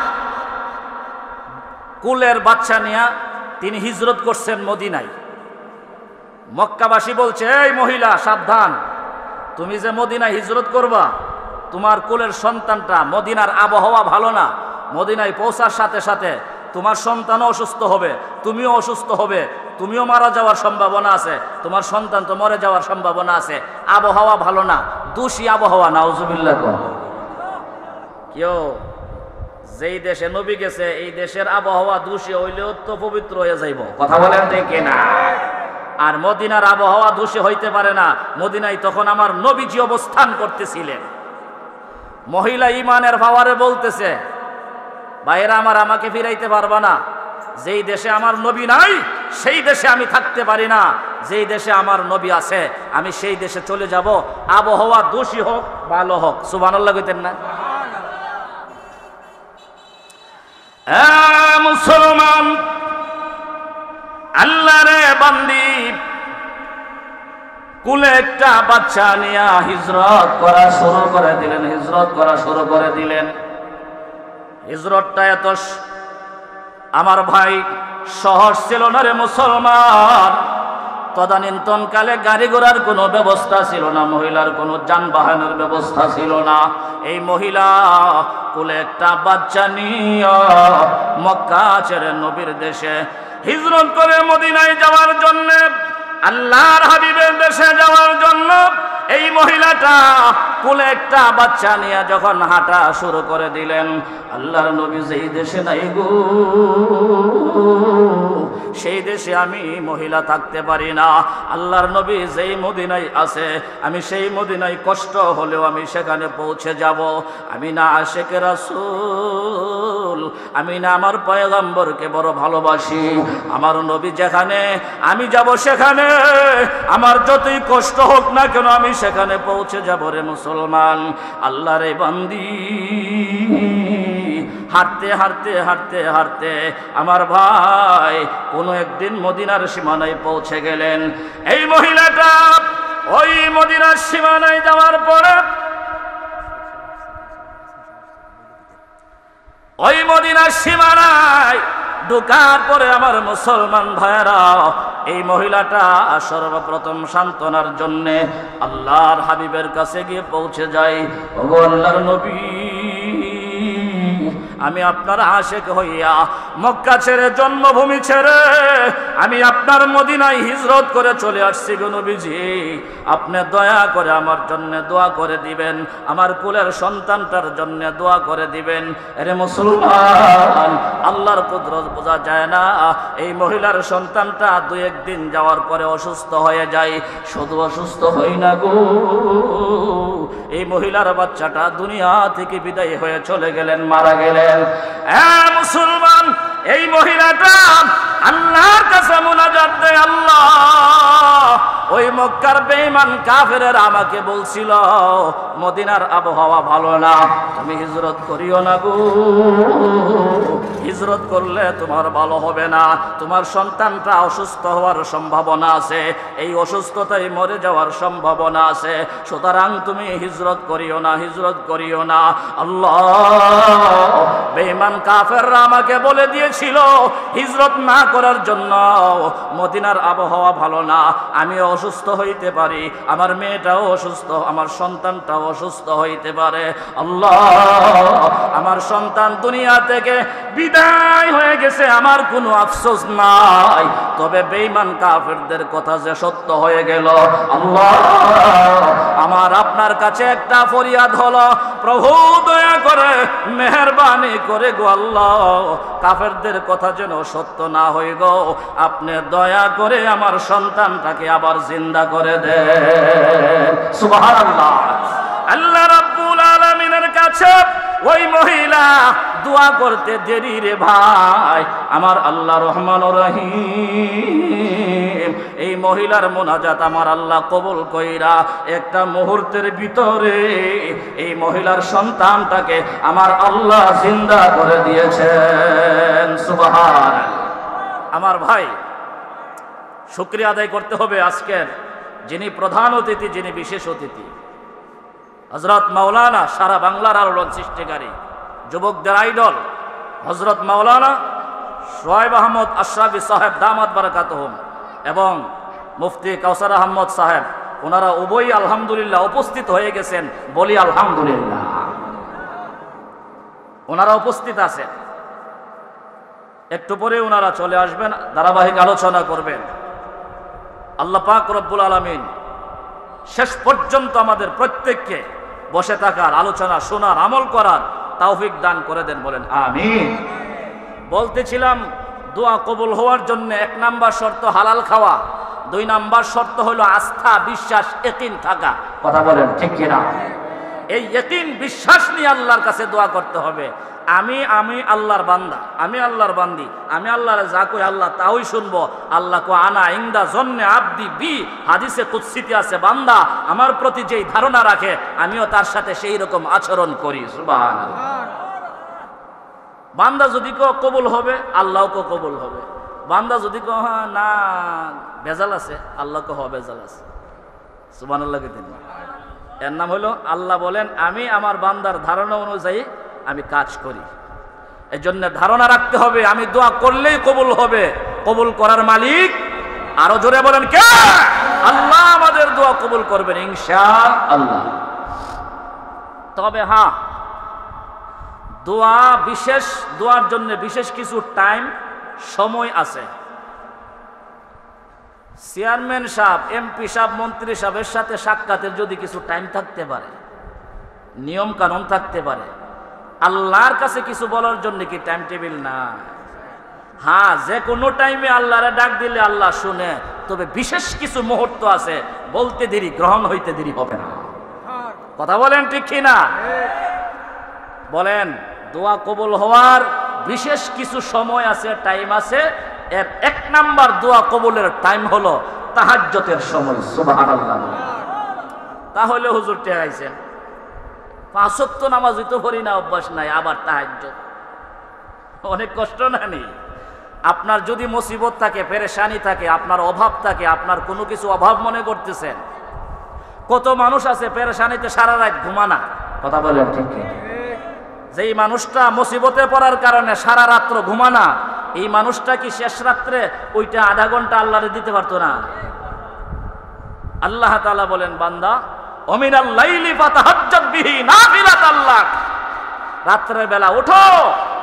কুলের বাচ্চা নিয়ে তিনি হিজরত করছেন মদিনায়। মক্কাবাসী বলছে, এই মহিলা সাবধান, তুমি যে মদিনায় হিজরত করবা, তোমার কুলের সন্তানটা, মদিনার আবহাওয়া ভালো না, মদিনায় পৌঁছার সাথে সাথে তোমার সন্তানও অসুস্থ হবে, তুমিও অসুস্থ হবে, তুমিও মারা যাওয়ার সম্ভাবনা আছে, তোমার সন্তান তো মরে যাওয়ার সম্ভাবনা আছে। আবহাওয়া ভালো না, দূষী আবহাওয়া। নাউজুবিল্লাহ। কেউ যেই দেশে নবী গেছে এই দেশের আবহাওয়া দূষী হইলেও তো পবিত্র হয়ে যাইব। কথা বলেন ঠিক কিনা? আর মদিনার আবহাওয়া দূষী হইতে পারে না। মদিনায় তখন আমার নবীজি অবস্থান করতেছিলেন। মহিলা ঈমানের পাওয়ারে বলতেছে, ভাইরা আমার, আমাকে ফিরাইতে পারবা না। যেই দেশে আমার নবী নাই সেই দেশে আমি থাকতে পারি না, যেই দেশে আমার নবী আছে আমি সেই দেশে চলে যাব, আবহাওয়া দূষী হোক ভালো হোক। সুবহানাল্লাহ কইতেন না? মুসলমান, আল্লাহরে বান্দি, কুলে একটা বাচ্চা নিয়ে হিজরত করা শুরু করে দিলেন। হিজরতটা এত আমার ভাই সহজ ছিল না রে মুসলমান। তদানীন্তনকালে গাড়ি ঘোড়ার কোনো ব্যবস্থা ছিল না, মহিলার কোনো যানবাহনের ব্যবস্থা ছিল না। এই মহিলা কোলে একটা বাচ্চা নিয়ে মক্কা ছেড়ে নবীর দেশে হিজরত করে মদিনায় যাওয়ার জন্য, আল্লাহর হাবিবের দেশে যাওয়ার জন্য এই মহিলাটা কোলে একটা বাচ্চা নিয়ে যখন হাঁটা শুরু করে দিলেন, আল্লাহর নবী যেই দেশে নাই গো, সেই দেশে আমি মহিলা থাকতে পারি না। আল্লাহর নবী যেই মদিনায় আছে, আমি সেই মদিনায় কষ্ট হলেও আমি সেখানে পৌঁছে যাব। আমি না আশিক রাসূল, আমি না আমার পয়গম্বরকে বড় ভালোবাসি। আমার নবী যেখানে, আমি যাব সেখানে, আমার যতই কষ্ট হোক না কেন আমি সেখানে পৌঁছে যাব রে মুসলমান। আল্লাহর এই বান্দি হাঁটতে হাঁটতে হাঁটতে হাঁটতে আমার ভাই কোনো একদিন মদিনার সীমানায় পৌঁছে গেলেন। এই মহিলাটা ওই মদিনার সীমানায় যাওয়ার পরে, ওই মদিনার সীমানায় ঢোকার পরে আমার মুসলমান ভাইয়েরা, এই মহিলাটা সর্বপ্রথম সান্ত্বনার জন্যে আল্লাহর হাবিবের কাছে গিয়ে পৌঁছে যায়। ওগো আল্লাহর নবী, আমি আপনার আশিক হইয়া মক্কা ছেড়ে, জন্মভূমি ছেড়ে আমি আপনার মদিনায় হিজরত করে চলে আসছি গো নবীজি। আপনি দয়া করে আমার জন্য দোয়া করে দিবেন, আমার কুলের সন্তানটার জন্য দোয়া করে দিবেন। আরে মুসলমান, আল্লাহর কুদরত বোঝা যায় না। এই মহিলার সন্তানটা দুই একদিন যাওয়ার পরে অসুস্থ হয়ে যায়। শুধু অসুস্থ হই না গো, এই মহিলার বাচ্চাটা দুনিয়া থেকে বিদায় হয়ে চলে গেলেন, মারা গেলেন। মুসলমান, এই মহিলাটা আল্লাহর কাছে মুনাজাত দেয়, আল্লাহ, ওই মক্কার বেঈমান কাফেরেরা আমাকে বলছিল মদিনার আবহাওয়া ভালো না, তুমি হিজরত করিও না গো, হিজরত করলে তোমার ভালো হবে না, তোমার সন্তানটা অসুস্থ হওয়ার সম্ভাবনা আছে, এই অসুস্থতায় মরে যাওয়ার সম্ভাবনা আছে, সুতরাং তুমি হিজরত করিও না, হিজরত করিও না। আল্লাহ, বেঈমান কাফেররা আমাকে বলে দিয়েছিল হিজরত না করার জন্য, মদিনার আবহাওয়া ভালো না, আমি অসুস্থ হইতে পারি, আমার মেয়েটাও অসুস্থ, আমার সন্তানটাও অসুস্থ হইতে পারে। আল্লাহ, আমার সন্তান দুনিয়া থেকে বিদায় হয়ে গেছে, আমার কোনো আফসোস নাই, তবে বেঈমান কাফেরদের কথা যে সত্য হয়ে গেল। আল্লাহ, আমার আপনার কাছে একটা ফরিয়াদ হলো, প্রভু দয়া করে মেহেরবানি করে গো আল্লাহ, কাফেরদের কথা যেন সত্য না হই গো, আপনি দয়া করে আমার সন্তানটাকে আবার জিন্দা করে দেন। সুবহানাল্লাহ। আল্লাহ রাব্বুল আলামিনের কাছে ওই মহিলা দোয়া করতে দেরি রে ভাই, আমার আল্লাহ রহমানুর রহিম এই মহিলার মুনাজাত আমার আল্লাহ কবুল কইরা একটা মুহূর্তের ভিতরে এই মহিলার সন্তানটাকে আমার আল্লাহ জিন্দা করে দিয়েছেন। সুবহানাল্লাহ। আমার ভাই, শুকরিয়া আদায় করতে হবে আজকের যিনি প্রধান অতিথি, যিনি বিশেষ অতিথি, হযরত মাওলানা, সারা বাংলার আলোড়ন সৃষ্টিকারী, যুবকদের আইডল হযরত মাওলানা শোয়েব আহমদ আশরাফি সাহেব দামাত বারাকাতুহুম এবং মুফতি কাউসার আহমদ সাহেব, ওনারা উভয়ই আলহামদুলিল্লাহ উপস্থিত হয়ে গেছেন, বলি আলহামদুলিল্লাহ। ওনারা উপস্থিত আছেন, একটু পরে ওনারা চলে আসবেন, ধারাবাহিক আলোচনা করবেন। আল্লাহ পাক রব্বুল আলামিন শেষ পর্যন্ত আমাদের প্রত্যেককে বসে থাকার, আলোচনা শোনার, আমল করার তৌফিক দান করে দেন, বলেন আমিন। বলতেছিলাম দোয়া কবুল হওয়ার জন্য 1 নাম্বার শর্ত হালাল খাওয়া, 2 নাম্বার শর্ত হলো আস্থা, বিশ্বাস, ইয়াকিন থাকা। কথা বলেন ঠিক কিনা? এই ইয়াকিন, বিশ্বাস নিয়ে আল্লাহর কাছে দোয়া করতে হবে। আমি আল্লাহর বান্দা, আমি আল্লাহর বান্দি, আমি আল্লাহর যা কই আল্লাহ তাই শুনবো। আল্লাহ কো আনা ইনদা জন্নে আব্দি বি, হাদিসে কুদসিতে আছে, বান্দা আমার প্রতি যেই ধারণা রাখে আমিও তার সাথে সেই রকম আচরণ করি। সুবহানাল্লাহ। বান্দা যদি কো কবুল হবে, আল্লাহও কো কবুল হবে। বান্দা যদি কো না ভেজাল আছে, আল্লাহ কো ভেজাল আছে। সুবহানাল্লাহ। এর নাম হলো আল্লাহ বলেন আমি আমার বান্দার ধারণা অনুযায়ী আমি কাজ করি। এই জন্য ধারণা রাখতে হবে আমি দোয়া করলেই কবুল হবে, কবুল করার মালিক আরো জোরে বলেন কে? আল্লাহ আমাদের দোয়া কবুল করবেন ইনশাআল্লাহ। তবে হ্যাঁ, দোয়ার জন্য বিশেষ কিছু টাইম সময় আছে। চেয়ারম্যান সাহেব, এমপি সাহেব, মন্ত্রী সাহেবের সাথে সাক্ষাতের যদি কিছু টাইম থাকতে পারে, নিয়ম কানুন থাকতে পারে, আল্লাহর কাছে কিছু বলার জন্য কি টাইম টেবিল না? হ্যাঁ, যে কোনো টাইমে আল্লাহরে ডাক দিলে আল্লাহ শুনে, তবে বিশেষ কিছু মুহূর্ত আছে, বলতে দেরি, গ্রহণ হইতে দেরি হবে না। কথা বলেন ঠিক কিনা? বলেন, দোয়া কবুল হওয়ার বিশেষ কিছু সময় আছে, টাইম আছে। এর এক নাম্বার দোয়া কবুলের টাইম হলো তাহাজ্জুদের সময়। সুবহানাল্লাহ। তাহলে হুজুর টেকাইছেন, 5 ওয়াক্ত নামাজই তো পড়ি না, অভ্যাস নাই, আবার তাহাজ্জুদ, অনেক কষ্ট না নি? আপনার যদি মুসিবত থাকে, পেরেশানি থাকে, আপনার অভাব থাকে, আপনার কোনো কিছু অভাব মনে করতেছেন, কত মানুষ আছে পেরেশানিতে সারা রাত ঘুমানা। কথা বলেন ঠিক কি? যেই মানুষটা মুসিবতে পড়ার কারণে সারা রাত্র ঘুমানা, এই মানুষটা কি শেষ রাত্রে ওইটা আধা ঘন্টা আল্লাহরে দিতে পারতো না? আল্লাহ তাআলা বলেন, বান্দা ওমিনাল লাইলি ফাতাহাজ্জাদ বিহি নাফিলাতাল লাক, রাত্রের বেলা উঠো,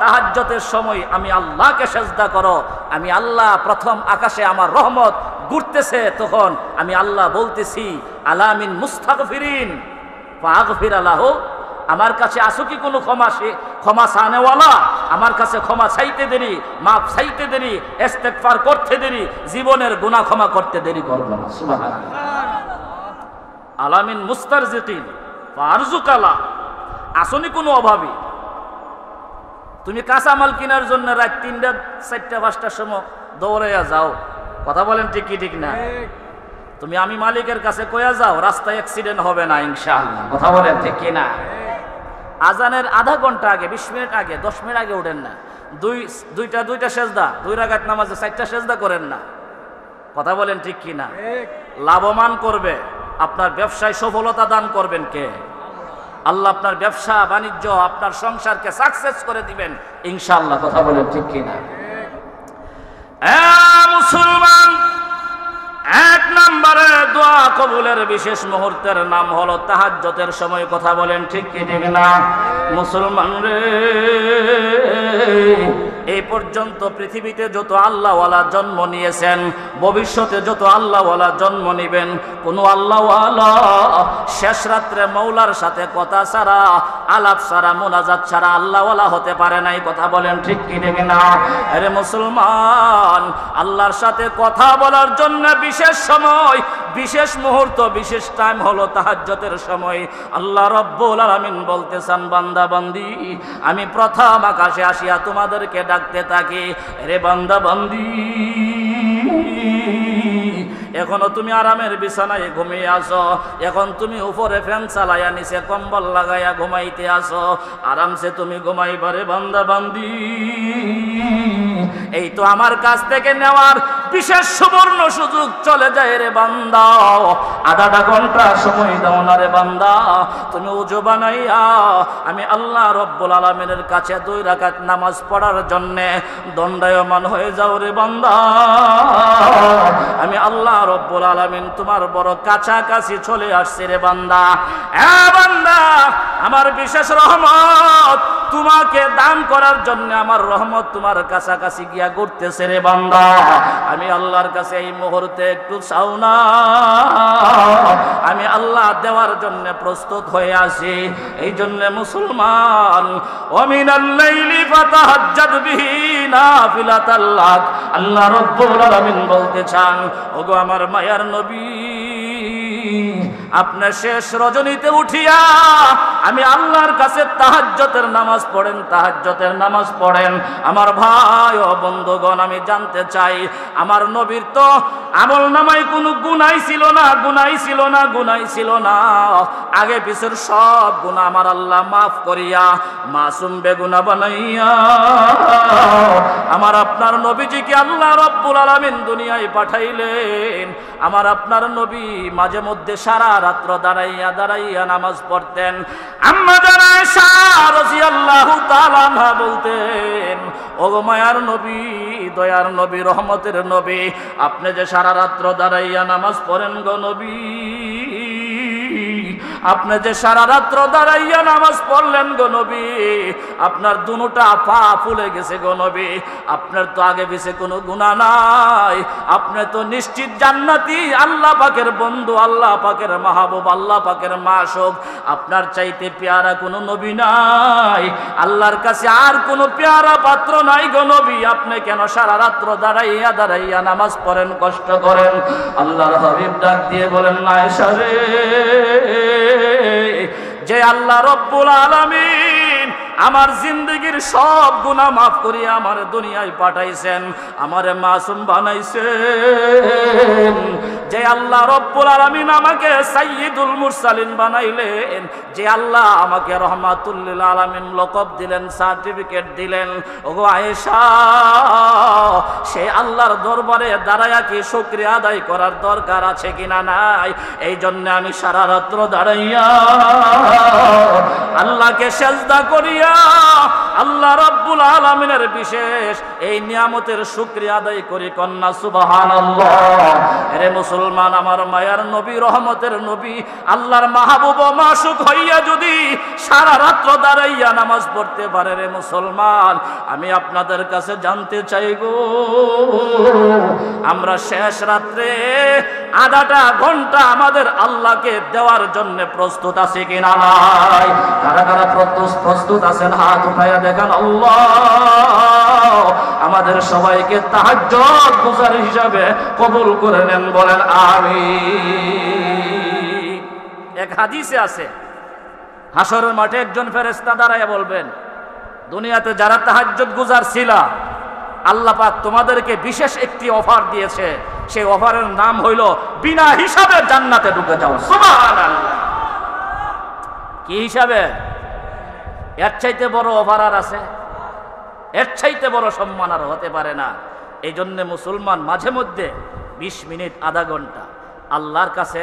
তাহাজ্জুদের সময় আমি আল্লাহকে সিজদা করো। আমি আল্লাহ, প্রথম আকাশে আমার রহমত ঘুরতেছে, তখন আমি আল্লাহ বলতেছি, আলামিন মুস্তাগফিরিন ফাগফির লাহু, আমার কাছে আসো কি কোনো ক্ষমা চানেওয়ালা? আমার কাছে ক্ষমা চাইতে দেরি, মাফ চাইতে দেরি, ইস্তেগফার করতে দেরি, জীবনের গুনাহ ক্ষমা করতে দেরি করব না। সুবহানাল্লাহ। আলামিন মুস্তারজিকিন ফারজুকালা, আসনি কোনো অভাবী? তুমি কাঁচামাল কেনার জন্য রাত 3টা 4টা 5টার সময় দৌড়াইয়া যাও। কথা বলেন ঠিক কি ঠিক না? তুমি আমি মালিকের কাছে কইয়া যাও, রাস্তায় অ্যাক্সিডেন্ট হবে না ইনশাআল্লাহ। কথা বলেন ঠিক কি না? আজানের আধা ঘন্টা আগে, 20 মিনিট আগে, 10 মিনিট আগে উঠেন না। দুইটা সেজদা, 2 রাকাত নামাজে 4টা সেজদা করেন না। কথা বলেন ঠিক কি না? লাভবান করবে, আপনার ব্যবসায় সফলতা দান করবেন কে? আল্লাহ। আপনার ব্যবসা বাণিজ্য, আপনার সংসারকে সাকসেস করে দিবেন ইনশাআল্লাহ। কথা বলেন ঠিক কি না? মুসলমান, এক নম্বরে দোয়া কবুলের বিশেষ মুহূর্তের নাম হলো তাহাজ্জুদের সময়। কথা বলেন ঠিক কি ঠিক না? মুসলমান রে, এই পর্যন্ত পৃথিবীতে যত আল্লাহওয়ালা জন্ম নিয়েছেন, ভবিষ্যতে যত আল্লাহওয়ালা জন্ম নিবেন, কোনো আল্লাহওয়ালা শেষ রাত্রে মৌলার সাথে কথা ছাড়া, আলাপ ছাড়া, মুনাজাত ছাড়া আল্লাহওয়ালা হতে পারে নাই। কথা বলেন ঠিক কি ঠিক না? আরে মুসলমান, আল্লাহর সাথে কথা বলার জন্য বিশেষ সময়, বিশেষ মুহূর্ত, বিশেষ টাইম হলো তাহাজ্জুদের সময়। আল্লাহ রাব্বুল আলামিন বলতেছেন, বান্দা বান্দি, আমি প্রথম আকাশে আসিয়া তোমাদেরকে ডাকতে থাকি, রে বান্দা বান্দি, এখনো তুমি আরামের বিছানায় ঘুমিয়ে আসো, এখন তুমি উপরে ফ্যান চালাইয়া নিচে কম্বল লাগাইয়া ঘুমাইতে আসো, আরামসে তুমি ঘুমাইবারে বান্দা বান্দি। এই তো আমার কাছ থেকে নেওয়ার বিশেষ সুবর্ণ সুযোগ চলে যায় রে বান্দা। আধাটা ঘন্টা সময় দাও না রে বান্দা, তুমি ওযু বানাইয়া আমি আল্লাহ রব্বুল আলামিনের কাছে 2 রাকাত নামাজ পড়ার জন্য দণ্ডায়মান হয়ে যাও রে বান্দা। আমি আল্লাহ রব্বুল আলামিন তোমার বড় কাছাকাছি চলে আসছে রে বান্দা। বান্দা, আমার বিশেষ রহমত তোমাকে দান করার জন্য, আমার রহমত তোমার কাছাকাছি গিয়া ঘুরতেছে রে বান্দা। আমি আল্লাহর কাছে এই মুহূর্তে একটু চাও না, আমি আল্লাহ দেওয়ার জন্য প্রস্তুত হয়ে আছি। এই জন্য মুসলমান, ওমিনাল লাইলি ফাতাহাজ্জাদ বিহি নাফিলাতাল লাক, আল্লাহ রাব্বুল আলামিন বলতে চান, ওগো আমার মায়ার নবী, আপনার শেষ রজনীতে উঠিয়া আমি আল্লাহর কাছে তাহাজ্জুদের নামাজ পড়েন, তাহাজ্জুদের নামাজ পড়েন। আমার ভাই ও বন্ধুগণ, আমি জানতে চাই, আমার নবীর তো আমল নামায় কোনো গুনাহ ছিল না, গুনাহ ছিল না, গুনাহ ছিল না। আগে পিছের সব গুনাহ আমার আল্লাহ মাফ করিয়া মাসুম বেগুনাহ বানাইয়া আমার আপনার নবীজিকে আল্লাহ রাব্বুল আলামিন দুনিয়ায় পাঠাইলেন। আমার আপনার নবী মাঝে মধ্যে সারা রাত্র দাঁড়াইয়া দাঁড়াইয়া নামাজ পড়তেন। আম্মা জান আয়েশা রাদিয়াল্লাহু তাআলা আনহা বলতেন, ওগো মায়ার নবী, দয়ার নবী, রহমতের নবী, আপনি যে সারা রাত্র দাঁড়াইয়া নামাজ পড়েন গো নবী, আপনি যে সারা রাত্র দাঁড়াইয়া নামাজ পড়লেন গো নবী, আপনার দুটা পা ফুলে গেছে গো নবী, আপনার তো আগে পিছে কোনো গুনাহ নাই, আপনি তো নিশ্চিত জান্নাতি, আল্লাহ পাকের বন্ধু, আল্লাহ পাকের মাহবুব, আল্লাহ পাকের মাশুক। আপনার চাইতে পেয়ারা কোনো নবী নাই, আল্লাহর কাছে আর কোনো পেয়ারা পাত্র নাই গো নবী, আপনি কেন সারা রাত্র দাঁড়াইয়া দাঁড়াইয়া নামাজ পড়েন, কষ্ট করেন? আল্লাহর হাবিব ডাক দিয়ে বলেন, আয়েশা রে, যে আল্লাহ রব্বুল আলামিন আমার জিন্দগির সব গুনাহ মাফ করিয়া আমার দুনিয়ায় পাঠাইছেন, আমারে মাসুম বানাইছেন, যে আল্লাহ রব্বুল আলামিন আমাকে সাইয়্যিদুল মুরসালিন বানাইলেন, যে আল্লাহ আমাকে রহমাতুল লিল আলামিন লকব দিলেন, সার্টিফিকেট দিলেন, ওগো আয়েশা, সে আল্লাহর দরবারে দাঁড়ায়া কি শুকরিয়া আদায় করার দরকার আছে কিনা নাই? এই জন্য আমি সারা রাত্র দাঁড়াইয়া আল্লাহকে সেজদা করিয়া আল্লাহ রাব্বুল আলামিনের বিশেষ এই নিয়ামতের শুকরিয়া আদায় করি, কন্যা সুবহানাল্লাহ। আরে মুসলমান, আমার মায়ার নবী, রহমতের নবী, আল্লাহর মাহবুব ও মাশুক হইয়া যদি সারা রাত্র দাঁড়াইয়া নামাজ পড়তে পারে, রে মুসলমান, আমি আপনাদের কাছে জানতে চাই গো, আমরা শেষ রাত্রে আধাটা ঘন্টা আমাদের আল্লাহকে দেওয়ার জন্য প্রস্তুত আছি কিনা নাই? কারা কারা প্রস্তুত আছেন হাত উঠাইয়া দেখান। আল্লাহ আমাদের সবাইকে তাহাজ্জুদ গুজার হিসাবে কবুল করে নেন, বলেন আমিন। এক হাদিসে আছে, হাসরের মাঠে একজন ফেরেশতা দাঁড়াইয়া বলবেন, দুনিয়াতে যারা তাহাজ্জুদ গুজার ছিল, আল্লাহ পাক তোমাদেরকে বিশেষ একটি অফার দিয়েছে, সেই অফারের নাম হইল বিনা হিসাবে জান্নাতে ঢুকে যাও। সুবহানাল্লাহ। কি হিসাবে? এর চাইতে বড় অফার আর আছে? এর চাইতে বড় সম্মান আর হতে পারে না। এই জন্যে মুসলমান মাঝে মধ্যে 20 মিনিট, আধা ঘন্টা আল্লাহর কাছে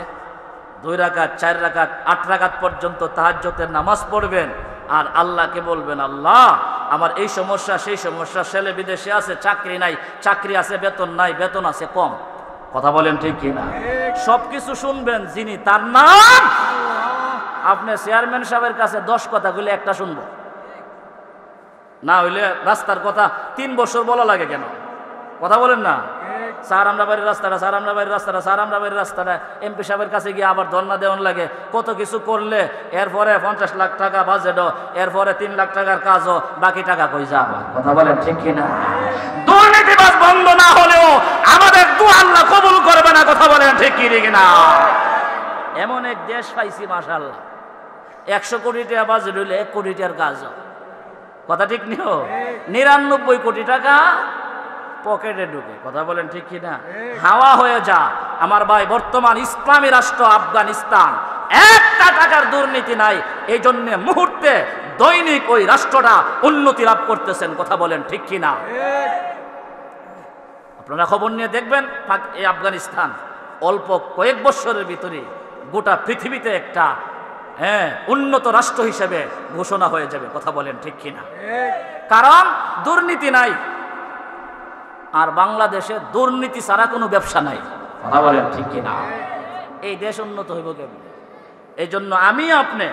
2 রাকাত, 4 রাকাত, 8 রাকাত পর্যন্ত তাহাজ্জুদের নামাজ পড়বেন, আর আল্লাহকে বলবেন, আল্লাহ আমার এই সমস্যা, সেই সমস্যা, ছেলে বিদেশে আছে, চাকরি নাই, চাকরি আছে, বেতন নাই, বেতন আছে কম। কথা বলেন ঠিক কিনা? সবকিছু শুনবেন যিনি, তার নাম। আপনি চেয়ারম্যান সাহেবের কাছে 10 কথা বলে একটা শুনবো না, হইলে রাস্তার কথা 3 বছর বলা লাগে কেন? কথা বলেন না? স্যার আমরা বাড়ির রাস্তাটা, স্যার আমরা বাড়ির রাস্তাটা, স্যার আমরা বাড়ির রাস্তাটা, এমপি সাহেবের কাছে গিয়ে আবার ধর্ণা দেওয়ান লাগে, কত কিছু করলে এরপরে 50 লাখ টাকা বাজেটও, এরপরে 3 লাখ টাকার কাজও, বাকি টাকা কই যাবে? কথা বলেন ঠিক কিনা? দুর্নীতিবাজ বন্ধ না হলেও আমাদের দোয়া আল্লাহ কবুল করবে না। কথা বলেন ঠিক কিনা? এমন এক দেশ পাইছি মাশাআল্লাহ, 100 কোটি টাকা বাজেট হইলে 1 কোটি টাকার কাজও। কথা ঠিক নিও? 99 কোটি টাকা পকেটে ঢুকে। কথা বলেন ঠিক কিনা? হাওয়া হয়ে যা। আমার ভাই, বর্তমান ইসলামী রাষ্ট্র আফগানিস্তান, 1 টাকার দুর্নীতি নাই, এই জন্য মুহূর্তে দৈনিক ওই রাষ্ট্রটা উন্নতি লাভ করতেছেন। কথা বলেন ঠিক কিনা? আপনারা খবর নিয়ে দেখবেন, এই আফগানিস্তান অল্প কয়েক বছরের ভিতরে গোটা পৃথিবীতে একটা উন্নত রাষ্ট্র হিসেবে ঘোষণা হয়ে যাবে। কথা বলেন ঠিক কিনা? কারণ দুর্নীতি নাই। আর বাংলাদেশে দুর্নীতি ছাড়া কোনো ব্যবসা নাই। কথা বলেন ঠিক কিনা? এই দেশ উন্নত হইব কেমন? এই জন্য আমি আপনি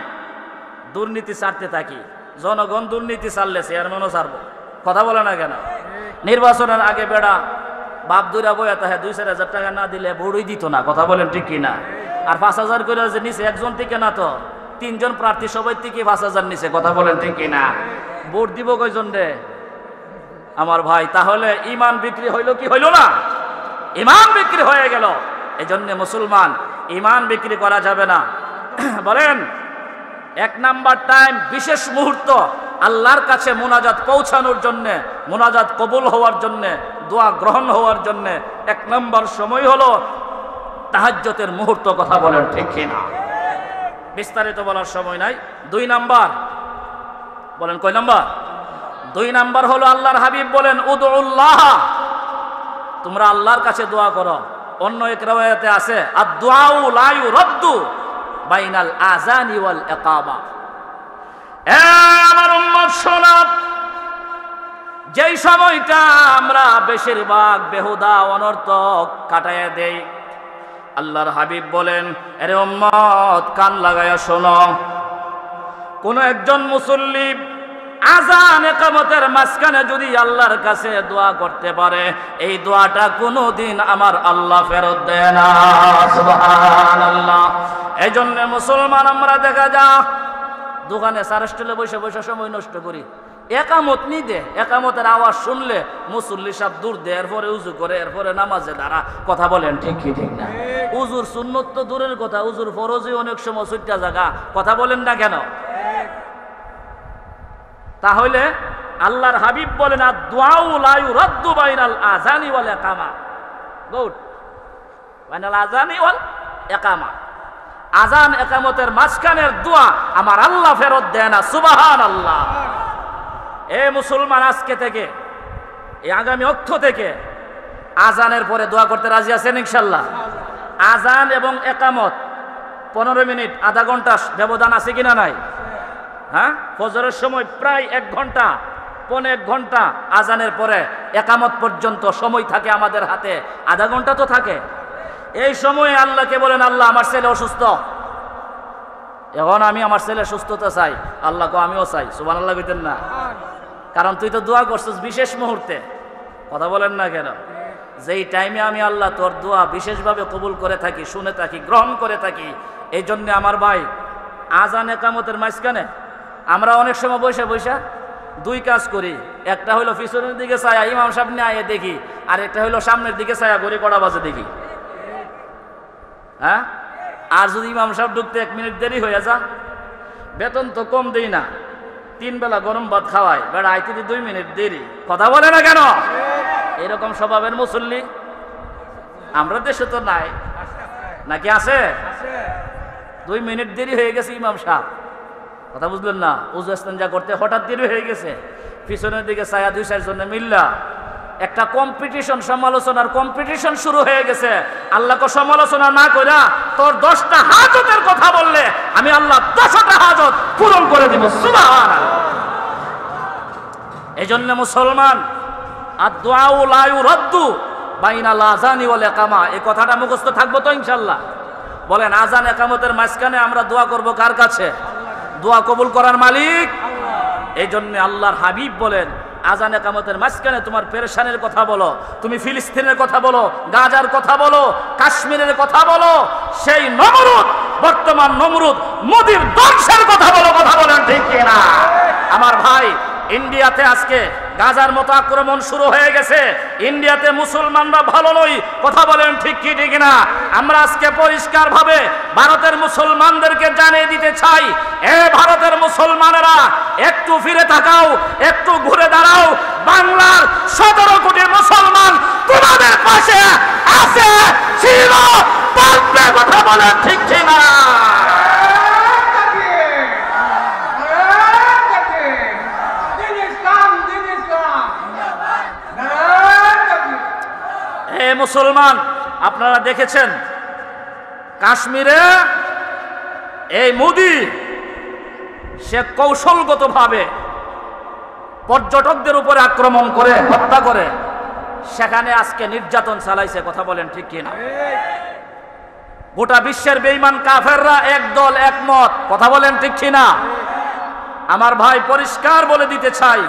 দুর্নীতি ছাড়তে থাকি। জনগণ দুর্নীতি ছাড়লে চেয়ারম্যানও ছাড়বো। কথা বলে না কেন? নির্বাচনের আগে বেড়া বাপ দুইরা বইয়া তাহে 2-4 হাজার টাকা না দিলে বড়ই দিত না। কথা বলেন ঠিক কিনা? আর 5,000 করে যে নিচে একজন থেকে না, তো 3 জন প্রার্থী সবাই থেকে 5,000 নিচে। কথা বলেন ঠিক কিনা? ভোট দিব কয়জন রে আমার ভাই? তাহলে ইমান বিক্রি হইল কি হইল না? ইমান বিক্রি হয়ে গেল। এই জন্য মুসলমান, ইমান বিক্রি করা যাবে না। বলেন, 1 নাম্বার টাইম, বিশেষ মুহূর্ত আল্লাহর কাছে মোনাজাত পৌঁছানোর জন্য, মোনাজাত কবুল হওয়ার জন্য, দোয়া গ্রহণ হওয়ার জন্য 1 নাম্বার সময় হলো তাহাজ্জুদের মুহূর্ত। কথা বলেন ঠিক কিনা? বিস্তারিত বলার সময় নাই। 2 নাম্বার, বলেন কয় নাম্বার? দুই নাম্বার হলো আল্লাহর হাবিব বলেন উদউল্লাহ, তোমরা আল্লাহর কাছে দোয়া করো। অন্য এক riwayate আছে আদ-দুআউ লা ইউরাদ্দু বাইনাল আযানি ওয়াল ইকামা। আমার উম্মত শোনো, যেই সময়টা আমরা বেশিরভাগ বেহুদা অনর্থক কাটায় দেই, আল্লাহর হাবিব বলেন আরে উম্মত কান লাগায়া শোনো, কোন একজন মুসল্লি আযান ইকামতের মাঝখানে যদি আল্লাহর কাছে দোয়া করতে পারে, এই দোয়াটা কোনোদিন আমার আল্লাহ ফেরত দেয় না। সুবহানাল্লাহ। এই জন্য মুসলমান আমরা দেখা যা দোকানে সারেস্টলে বসে বসে সময় নষ্ট করি। একামত নি দে, একামতের আওয়াজ শুনলে মুসল্লি সাহেব দূর দে, এরপরে উজু করে, এরপরে নামাজে দাঁড়া। কথা বলেন ঠিক কি ঠিক না? উজুর সুন্নত তো দূরের কথা, উজুর ফরজই অনেক সময় ছুটটা জায়গা। কথা বলেন না কেন? তাহলে আল্লাহর হাবিব বলেন আদ-দুআউ লা ইউরাদ্দু বাইনাল আযানি ওয়াল ইকামা। গুড, বাইনাল আযানি ওয়াল ইকামা, আযান ইকামতের মাঝখানের দোয়া আমার আল্লাহ ফেরত দেয় না। সুবহানাল্লাহ। এ মুসলমান, আজকে থেকে এই আগামী অক্ষ থেকে আযানের পরে দোয়া করতে রাজি আছেন ইনশাআল্লাহ? আযান এবং ইকামত 15 মিনিট আধা ঘন্টা ব্যবধান আছে কিনা নাই? হ্যাঁ, ফজরের সময় প্রায় 1 ঘন্টা, 1.5 ঘন্টা, আযানের পরে ইকামত পর্যন্ত সময় থাকে আমাদের হাতে, আধা ঘন্টা তো থাকে। এই সময়ে আল্লাহকে বলেন আল্লাহ আমার ছেলে অসুস্থ, এখন আমি আমার ছেলে সুস্থতা চাই। আল্লাহকে আমিও চাই। সুবহানাল্লাহ কইতেন না? কারণ তুই তো দোয়া করছিস বিশেষ মুহূর্তে। কথা বলেন না কেন? যেই টাইমে আমি আল্লাহ তোর দোয়া বিশেষভাবে কবুল করে থাকি, শুনে থাকি, গ্রহণ করে থাকি, এই জন্য আমার ভাই আযান ইকামতের মাঝখানে আমরা অনেক সময় বসে বসে 2 কাজ করি। একটা হইলো পিছনের দিকে ছায়া ইমাম সাহেব নিয়ে আয়ে দেখি, আর একটা হইলো সামনের দিকে ছায়া ঘড়ি কড়া বাজে দেখি। হ্যাঁ, আর যদি ইমাম সাহেব ঢুকতে 1 মিনিট দেরি হয়ে যা, বেতন তো কম দেই না, 3 বেলা গরম ভাত খাওয়াই, বেড়া আইতে 2 মিনিট দেরি। কথা বলে না কেন? এরকম স্বভাবের মুসল্লি আমরা দেশে তো নাই, নাকি আছে? 2 মিনিট দেরি হয়ে গেছে ইমাম সাহেব, কথা বুঝলেন না? উজু ইস্তেঞ্জা করতে হঠাৎ দেরি হয়ে গেছে, পিছনের দিকে ছায়া 2-4 জনে মিল্লা একটা কম্পিটিশন, সমালোচনার কম্পিটিশন শুরু হয়ে গেছে। আল্লাহকে সমালোচনা না কইরা তোর 10টা হাজতের কথা বললে আমি আল্লাহ 10টা হাজত পূরণ করে দিব। সুবহানাল্লাহ। এজন্য মুসলমান আদ-দুআউ লা ইউরাদ্দু বাইনাল আযানি ওয়াল ইকামা, এই কথাটা মুখস্থ থাকবো তো ইনশাআল্লাহ? বলেন আযান ইকামতের মাঝখানে আমরা দোয়া করব কার কাছে? দোয়া কবুল করার মালিক আল্লাহ। এই জন্য আল্লাহর হাবিব বলেন আযান ইকামতের মাঝখানে তোমার পেরেশানির কথা বলো, তুমি ফিলিস্তিনের কথা বলো, গাজার কথা বলো, কাশ্মীরের কথা বলো, সেই নমরুদ, বর্তমান নমরুদ মোদির ধ্বংসের কথা বলো। কথা বলেন ঠিক কিনা? আমার ভাই, ইন্ডিয়াতে আজকে গাজার মতো আক্রমণ শুরু হয়ে গেছে। ইন্ডিয়াতে মুসলমানরা ভালো নয়। কথা বলেন ঠিক কি ঠিক না? আমরা আজকে পরিষ্কার ভাবে ভারতের মুসলমানদেরকে জানিয়ে দিতে চাই, এ ভারতের মুসলমানেরা একটু ফিরে তাকাও, একটু ঘুরে দাঁড়াও। বাংলার 17 কোটি মুসলমান তোমাদের পাশে আছে, ছিল, থাকবে। কথা বলেন ঠিক কি না? মুসলমান, আপনারা দেখেছেন কাশ্মীরে এই মোদি সে কৌশলগতভাবে পর্যটকদের উপরে আক্রমণ করে হত্যা করে সেখানে আজকে নির্যাতন চালাইছে। কথা বলেন ঠিক কিনা? গোটা বিশ্বের বেঈমান কাফেররা একদল একমত। কথা বলেন ঠিক কিনা? আমার ভাই, পরিষ্কার বলে দিতে চাই,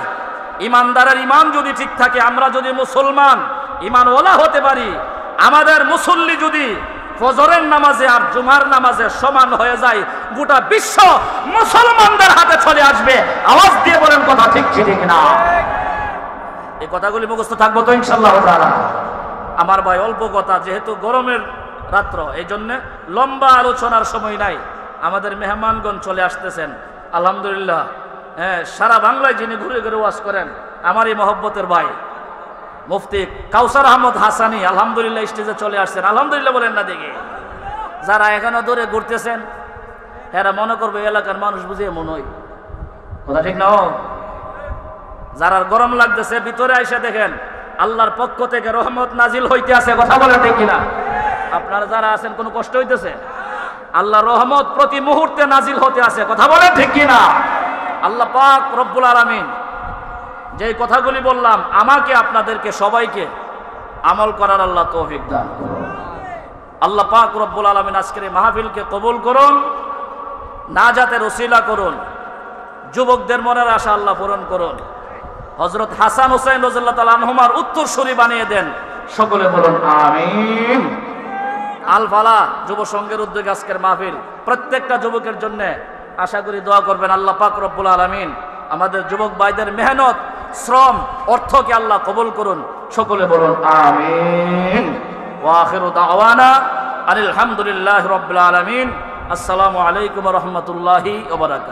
ইমানদারের ইমান যদি ঠিক থাকে, আমরা যদি মুসলমান ইমানওয়ালা হতে পারি, আমাদের মুসল্লি যদি ফজরের নামাজে আর জুমার নামাজে সমান হয়ে যায়, গোটা বিশ্ব মুসলমানদের হাতে চলে আসবে। আওয়াজ দিয়ে বলেন কথা ঠিক ঠিক না? এই কথাগুলি মুখস্থ থাকবো তো ইনশাআল্লাহ তাআলা? আমার ভাই, অল্প কথা, যেহেতু গরমের রাত্র, এই জন্য লম্বা আলোচনার সময় নাই। আমাদের মেহমানগণ চলে আসতেছেন আলহামদুলিল্লাহ। হ্যাঁ, সারা বাংলায় যিনি ঘুরে ঘুরে ওয়াজ করেন, আমারই মহব্বতের ভাই মুফতি কাউসার আহমদ হাসানি আলহামদুলিল্লাহ স্টেজে চলে আসছেন। আলহামদুলিল্লাহ বলেন না দেখি? যারা এখনো দূরে ঘুরতেছেন এরা মনে করবে এলাকার মানুষ বুঝিয়ে মনে হয়। কথা ঠিক না? যারা গরম লাগতেছে ভিতরে আইসা দেখেন আল্লাহর পক্ষ থেকে রহমত নাজিল হইতে আছে, কথা বলেন ঠিক কিনা? আপনারা যারা আছেন কোনো কষ্ট হইতেছে? আল্লাহর রহমত প্রতি মুহূর্তে নাজিল হতে আছে, কথা বলেন ঠিক কিনা? আল্লাহ পাক রব্বুল আলামিন যেই কথাগুলি বললাম আমাকে আপনাদেরকে সবাইকে আমল করার আল্লাহ তৌফিক দান। আল্লাহ পাক রব্বুল আলামিন আজকের এই মাহফিলকে কবুল করুন, নাজাতের ওসিলা করুন, যুবকদের মনের আশা আল্লাহ পূরণ করুন, হযরত হাসান হুসাইন রাদিয়াল্লাহু তাআলা আনহুমার উত্তরসূরি বানিয়ে দেন, সকলে বলুন আমিন। আল ফালা যুব সংঘের উদ্যোগে আজকের মাহফিল, প্রত্যেকটা যুবকের জন্য আশা করি দোয়া করবেন। আল্লাহ পাক রব্বুল আলামিন আমাদের যুবক ভাইদের মেহনত, শ্রম, অর্থকে আল্লাহ কবুল করুন, সকলে বলুন আমিন। ওয়া আখিরু দাওয়ানা আলহামদুলিল্লাহি রাব্বিল আলামিন। আসসালামু আলাইকুম ওয়া রাহমাতুল্লাহি ওয়া বারাকাতুহু।